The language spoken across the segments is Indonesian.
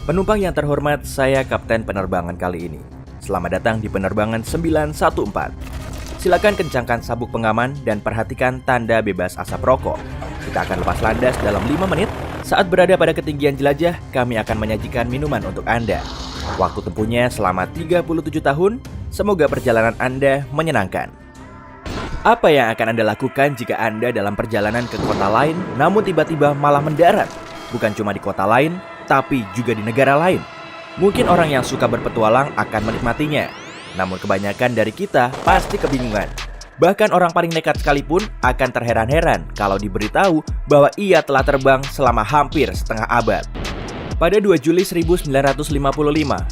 Penumpang yang terhormat, saya Kapten Penerbangan kali ini. Selamat datang di penerbangan 914. Silakan kencangkan sabuk pengaman dan perhatikan tanda bebas asap rokok. Kita akan lepas landas dalam 5 menit. Saat berada pada ketinggian jelajah, kami akan menyajikan minuman untuk Anda. Waktu tempuhnya selama 37 tahun. Semoga perjalanan Anda menyenangkan. Apa yang akan Anda lakukan jika Anda dalam perjalanan ke kota lain, namun tiba-tiba malah mendarat? Bukan cuma di kota lain, tapi juga di negara lain. Mungkin orang yang suka berpetualang akan menikmatinya, namun kebanyakan dari kita pasti kebingungan. Bahkan orang paling nekat sekalipun akan terheran-heran kalau diberitahu bahwa ia telah terbang selama hampir setengah abad. Pada 2 Juli 1955,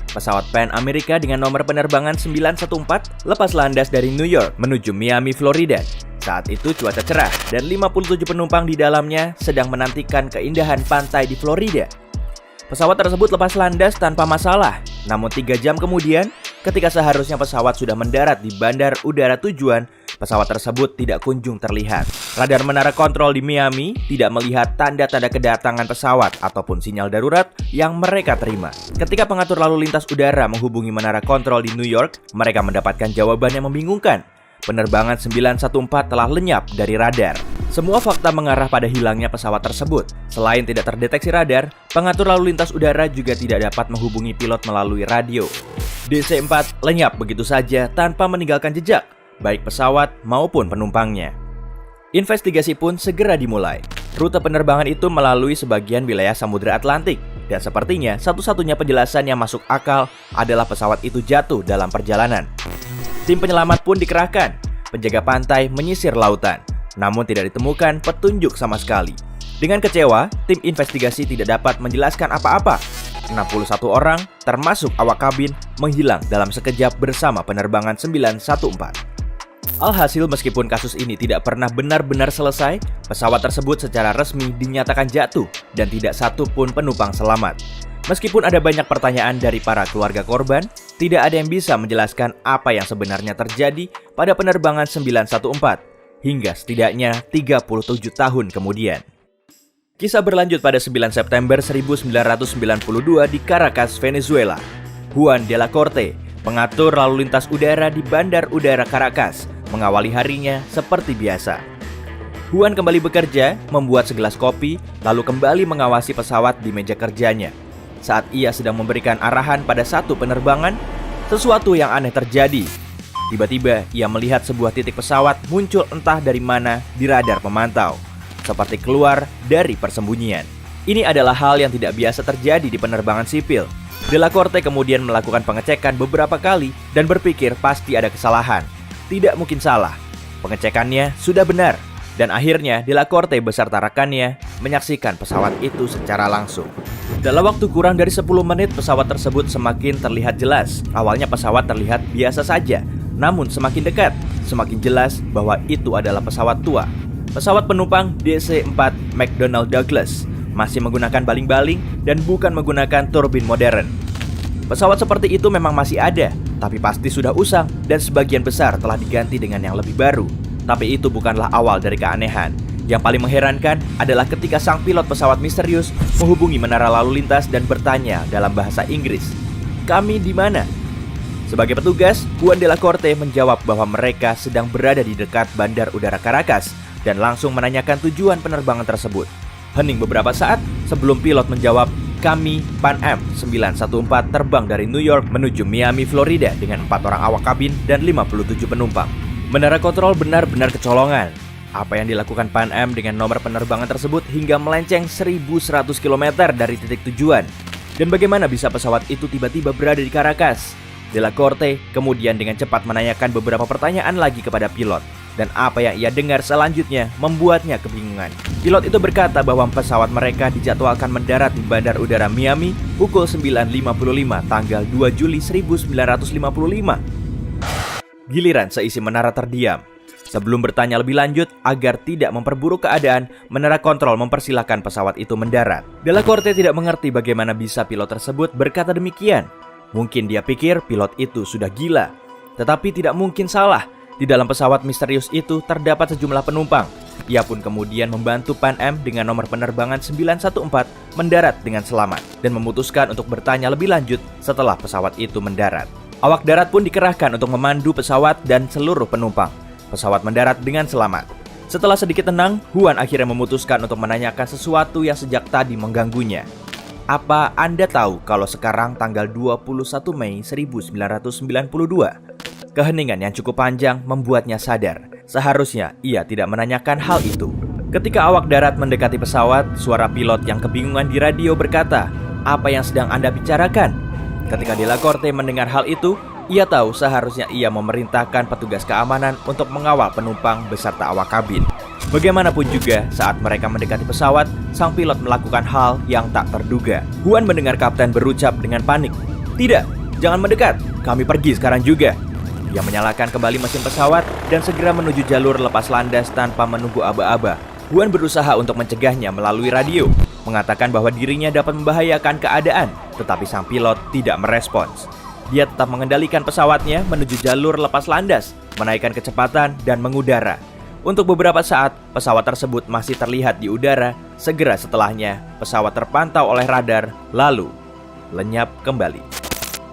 pesawat Pan Amerika dengan nomor penerbangan 914 lepas landas dari New York menuju Miami, Florida. Saat itu cuaca cerah dan 57 penumpang di dalamnya sedang menantikan keindahan pantai di Florida. Pesawat tersebut lepas landas tanpa masalah. Namun 3 jam kemudian, ketika seharusnya pesawat sudah mendarat di bandar udara tujuan, pesawat tersebut tidak kunjung terlihat. Radar menara kontrol di Miami tidak melihat tanda-tanda kedatangan pesawat ataupun sinyal darurat yang mereka terima. Ketika pengatur lalu lintas udara menghubungi menara kontrol di New York, mereka mendapatkan jawaban yang membingungkan. Penerbangan 914 telah lenyap dari radar. Semua fakta mengarah pada hilangnya pesawat tersebut. Selain tidak terdeteksi radar, pengatur lalu lintas udara juga tidak dapat menghubungi pilot melalui radio. DC-4 lenyap begitu saja tanpa meninggalkan jejak, baik pesawat maupun penumpangnya. Investigasi pun segera dimulai. Rute penerbangan itu melalui sebagian wilayah Samudra Atlantik, dan sepertinya satu-satunya penjelasan yang masuk akal adalah pesawat itu jatuh dalam perjalanan. Tim penyelamat pun dikerahkan. Penjaga pantai menyisir lautan, namun tidak ditemukan petunjuk sama sekali. Dengan kecewa, tim investigasi tidak dapat menjelaskan apa-apa. 61 orang, termasuk awak kabin, menghilang dalam sekejap bersama penerbangan 914. Alhasil, meskipun kasus ini tidak pernah benar-benar selesai, pesawat tersebut secara resmi dinyatakan jatuh dan tidak satu pun penumpang selamat. Meskipun ada banyak pertanyaan dari para keluarga korban, tidak ada yang bisa menjelaskan apa yang sebenarnya terjadi pada penerbangan 914 hingga setidaknya 37 tahun kemudian. Kisah berlanjut pada 9 September 1992 di Caracas, Venezuela. Juan de la Corte, pengatur lalu lintas udara di Bandar Udara Caracas, mengawali harinya seperti biasa. Juan kembali bekerja, membuat segelas kopi, lalu kembali mengawasi pesawat di meja kerjanya. Saat ia sedang memberikan arahan pada satu penerbangan, sesuatu yang aneh terjadi. Tiba-tiba ia melihat sebuah titik pesawat muncul entah dari mana di radar pemantau, seperti keluar dari persembunyian. Ini adalah hal yang tidak biasa terjadi di penerbangan sipil. De la Corte kemudian melakukan pengecekan beberapa kali dan berpikir pasti ada kesalahan. Tidak mungkin salah. Pengecekannya sudah benar. Dan akhirnya De la Corte beserta rekannya menyaksikan pesawat itu secara langsung. Dalam waktu kurang dari 10 menit pesawat tersebut semakin terlihat jelas. Awalnya pesawat terlihat biasa saja, namun semakin dekat, semakin jelas bahwa itu adalah pesawat tua. Pesawat penumpang DC-4 McDonnell Douglas masih menggunakan baling-baling dan bukan menggunakan turbin modern. Pesawat seperti itu memang masih ada, tapi pasti sudah usang dan sebagian besar telah diganti dengan yang lebih baru. Tapi itu bukanlah awal dari keanehan. Yang paling mengherankan adalah ketika sang pilot pesawat misterius menghubungi menara lalu lintas dan bertanya dalam bahasa Inggris, "Kami di mana?" Sebagai petugas, Juan de la Corte menjawab bahwa mereka sedang berada di dekat Bandar Udara Caracas dan langsung menanyakan tujuan penerbangan tersebut. Hening beberapa saat sebelum pilot menjawab, "Kami Pan Am 914 terbang dari New York menuju Miami, Florida dengan 4 orang awak kabin dan 57 penumpang." Menara kontrol benar-benar kecolongan. Apa yang dilakukan Pan Am dengan nomor penerbangan tersebut hingga melenceng 1100 km dari titik tujuan? Dan bagaimana bisa pesawat itu tiba-tiba berada di Caracas? De la Corte kemudian dengan cepat menanyakan beberapa pertanyaan lagi kepada pilot. Dan apa yang ia dengar selanjutnya membuatnya kebingungan. Pilot itu berkata bahwa pesawat mereka dijadwalkan mendarat di Bandar Udara Miami pukul 9.55 tanggal 2 Juli 1955. Giliran seisi menara terdiam. Sebelum bertanya lebih lanjut, agar tidak memperburuk keadaan, menara kontrol mempersilahkan pesawat itu mendarat. De la Corte tidak mengerti bagaimana bisa pilot tersebut berkata demikian. Mungkin dia pikir pilot itu sudah gila. Tetapi tidak mungkin salah. Di dalam pesawat misterius itu terdapat sejumlah penumpang. Ia pun kemudian membantu Pan Am dengan nomor penerbangan 914 mendarat dengan selamat dan memutuskan untuk bertanya lebih lanjut setelah pesawat itu mendarat. Awak darat pun dikerahkan untuk memandu pesawat dan seluruh penumpang. Pesawat mendarat dengan selamat. Setelah sedikit tenang, Huan akhirnya memutuskan untuk menanyakan sesuatu yang sejak tadi mengganggunya. Apa Anda tahu kalau sekarang tanggal 21 Mei 1992? Keheningan yang cukup panjang membuatnya sadar. Seharusnya ia tidak menanyakan hal itu. Ketika awak darat mendekati pesawat, suara pilot yang kebingungan di radio berkata, "Apa yang sedang Anda bicarakan?" Ketika Delacorte mendengar hal itu, ia tahu seharusnya ia memerintahkan petugas keamanan untuk mengawal penumpang beserta awak kabin. Bagaimanapun juga, saat mereka mendekati pesawat, sang pilot melakukan hal yang tak terduga. Huan mendengar kapten berucap dengan panik, "Tidak, jangan mendekat, kami pergi sekarang juga." Ia menyalakan kembali mesin pesawat dan segera menuju jalur lepas landas tanpa menunggu aba-aba. Huan berusaha untuk mencegahnya melalui radio, mengatakan bahwa dirinya dapat membahayakan keadaan, tetapi sang pilot tidak merespons. Dia tetap mengendalikan pesawatnya menuju jalur lepas landas, menaikkan kecepatan dan mengudara. Untuk beberapa saat, pesawat tersebut masih terlihat di udara. Segera setelahnya, pesawat terpantau oleh radar, lalu lenyap kembali.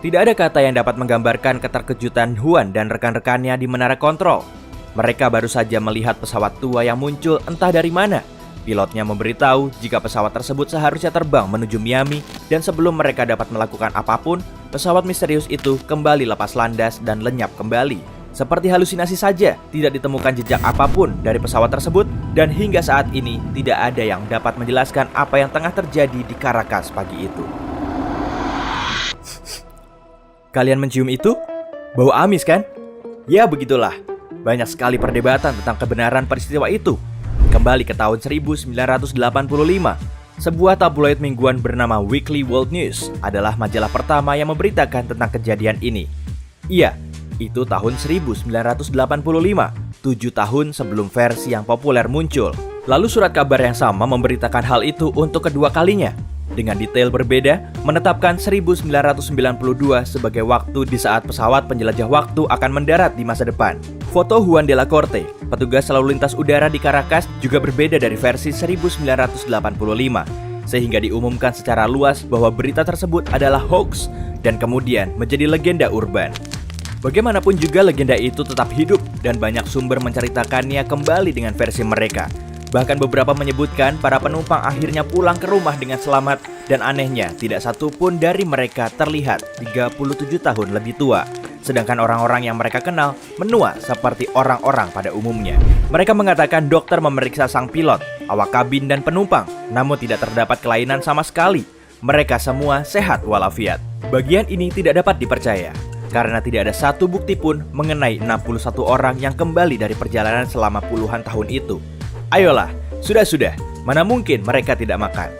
Tidak ada kata yang dapat menggambarkan keterkejutan Huan dan rekan-rekannya di menara kontrol. Mereka baru saja melihat pesawat tua yang muncul entah dari mana. Pilotnya memberitahu jika pesawat tersebut seharusnya terbang menuju Miami, dan sebelum mereka dapat melakukan apapun, pesawat misterius itu kembali lepas landas dan lenyap kembali. Seperti halusinasi saja, tidak ditemukan jejak apapun dari pesawat tersebut, dan hingga saat ini tidak ada yang dapat menjelaskan apa yang tengah terjadi di Caracas pagi itu. Kalian mencium itu? Bau amis kan? Ya begitulah. Banyak sekali perdebatan tentang kebenaran peristiwa itu. Kembali ke tahun 1985, sebuah tabloid mingguan bernama Weekly World News adalah majalah pertama yang memberitakan tentang kejadian ini. Iya, itu tahun 1985, 7 tahun sebelum versi yang populer muncul. Lalu surat kabar yang sama memberitakan hal itu untuk kedua kalinya, dengan detail berbeda, menetapkan 1992 sebagai waktu di saat pesawat penjelajah waktu akan mendarat di masa depan. Foto Huan Delacorte, petugas lalu lintas udara di Caracas, juga berbeda dari versi 1985, sehingga diumumkan secara luas bahwa berita tersebut adalah hoax dan kemudian menjadi legenda urban. Bagaimanapun juga legenda itu tetap hidup dan banyak sumber menceritakannya kembali dengan versi mereka. Bahkan beberapa menyebutkan para penumpang akhirnya pulang ke rumah dengan selamat, dan anehnya tidak satu pun dari mereka terlihat 37 tahun lebih tua. Sedangkan orang-orang yang mereka kenal menua seperti orang-orang pada umumnya. Mereka mengatakan dokter memeriksa sang pilot, awak kabin dan penumpang, namun tidak terdapat kelainan sama sekali. Mereka semua sehat walafiat. Bagian ini tidak dapat dipercaya, karena tidak ada satu bukti pun mengenai 61 orang yang kembali dari perjalanan selama puluhan tahun itu. Ayolah, sudah, mana mungkin mereka tidak makan.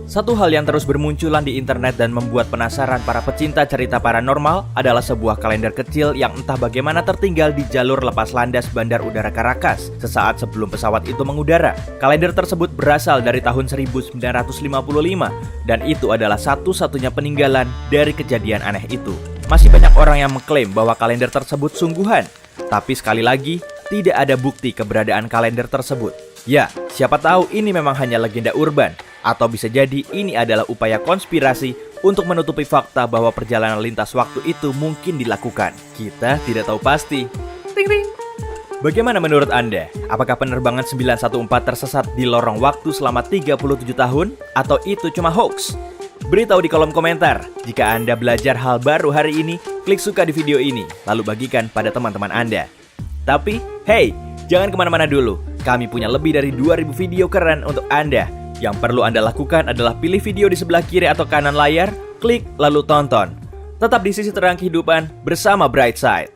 Satu hal yang terus bermunculan di internet dan membuat penasaran para pecinta cerita paranormal adalah sebuah kalender kecil yang entah bagaimana tertinggal di jalur lepas landas Bandar Udara Caracas sesaat sebelum pesawat itu mengudara. Kalender tersebut berasal dari tahun 1955 dan itu adalah satu-satunya peninggalan dari kejadian aneh itu. Masih banyak orang yang mengklaim bahwa kalender tersebut sungguhan, tapi sekali lagi, tidak ada bukti keberadaan kalender tersebut. Ya, siapa tahu ini memang hanya legenda urban, atau bisa jadi ini adalah upaya konspirasi untuk menutupi fakta bahwa perjalanan lintas waktu itu mungkin dilakukan. Kita tidak tahu pasti. Ting ting. Bagaimana menurut Anda? Apakah penerbangan 914 tersesat di lorong waktu selama 37 tahun? Atau itu cuma hoax? Beritahu di kolom komentar. Jika Anda belajar hal baru hari ini, klik suka di video ini, lalu bagikan pada teman-teman Anda. Tapi, hey, jangan kemana-mana dulu. Kami punya lebih dari 2000 video keren untuk Anda. Yang perlu Anda lakukan adalah pilih video di sebelah kiri atau kanan layar, klik lalu tonton. Tetap di sisi terang kehidupan bersama Brightside.